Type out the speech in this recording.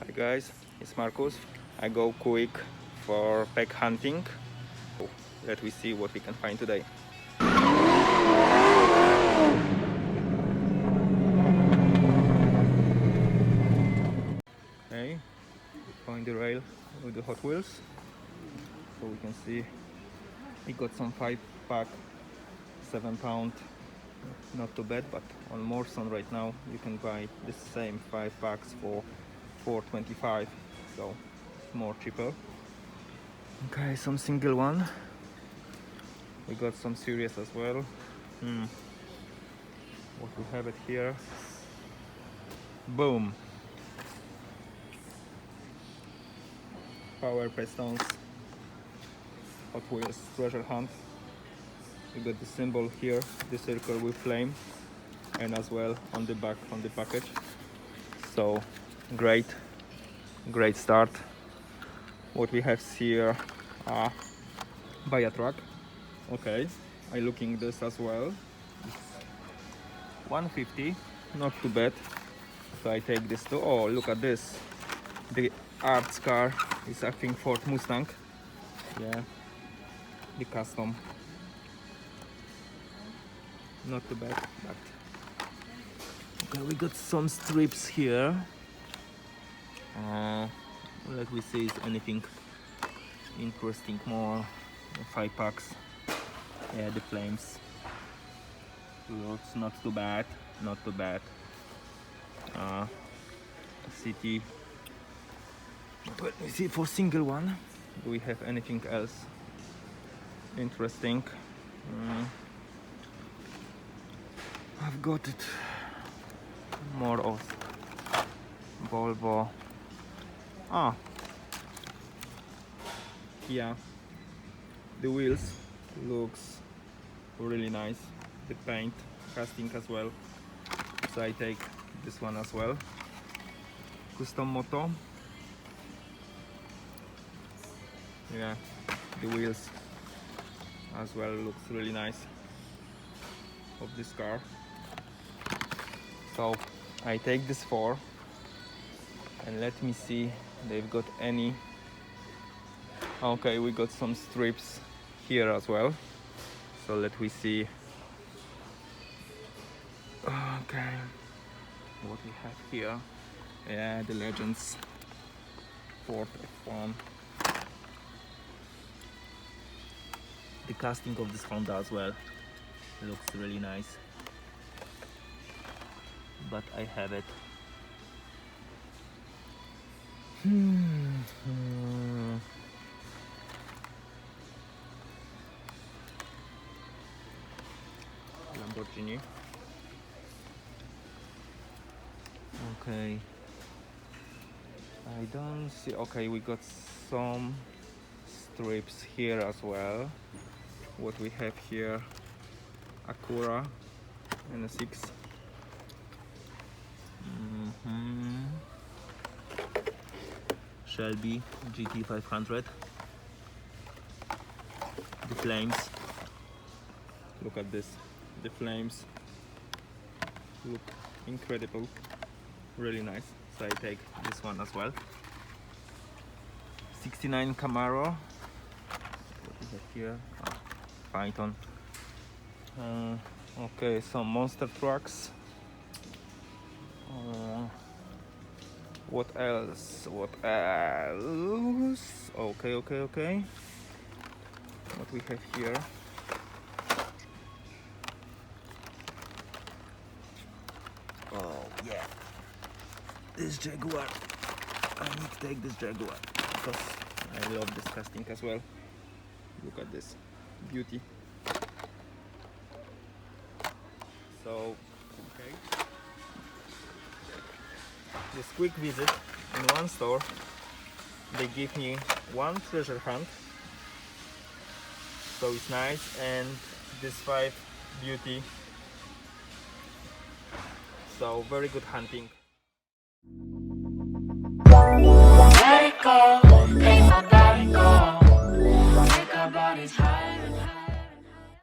Hi guys, it's Marcus. I go quick for pack hunting. Let me see what we can find today. Okay, find the rail with the Hot Wheels. So we can see we got some 5-pack, 7 pound. Not too bad, but on Morrison right now you can buy the same 5 packs for $4.25, so it's more cheaper. Okay, some single one. We got some series as well. What we have it here? Boom! Power pistons. Hot Wheels treasure hunt. We got the symbol here, the circle with flame, and as well on the back on the package. So great start. What we have here, buy a truck. Okay, I looking this as well. It's 150, not too bad. So I take this too. Oh, look at this. The arts car is, I think, Ford Mustang. Yeah, the custom. Not too bad, but okay, we got some strips here. Let me see if anything interesting more. 5 packs. Yeah, the flames. Looks not too bad. Not too bad. City. Let me see for single one. Do we have anything else interesting? I've got it. More of Volvo. Yeah. The wheels looks really nice. The paint, casting as well. So I take this one as well. Custom moto. Yeah, the wheels as well looks really nice of this car. So I take this 4 and let me see they've got any. Okay, we got some strips here as well, so let me see. Okay, what we have here. Yeah, the Legends Ford F1. The casting of this Honda as well looks really nice, but I have it. Lamborghini. Okay, I don't see. Okay, we got some strips here as well. What we have here, Acura and a 6. Shelby GT500. The flames. Look at this. The flames look incredible. Really nice. So I take this one as well. 69 Camaro. What is it here? Python. Okay, some monster trucks. What else? Okay. What we have here? Oh yeah, this Jaguar. I need to take this Jaguar because I love this casting as well. Look at this beauty. So, okay. This quick visit in one store. They give me one treasure hunt, so it's nice, and this 5 beauty. So very good hunting. Let it go.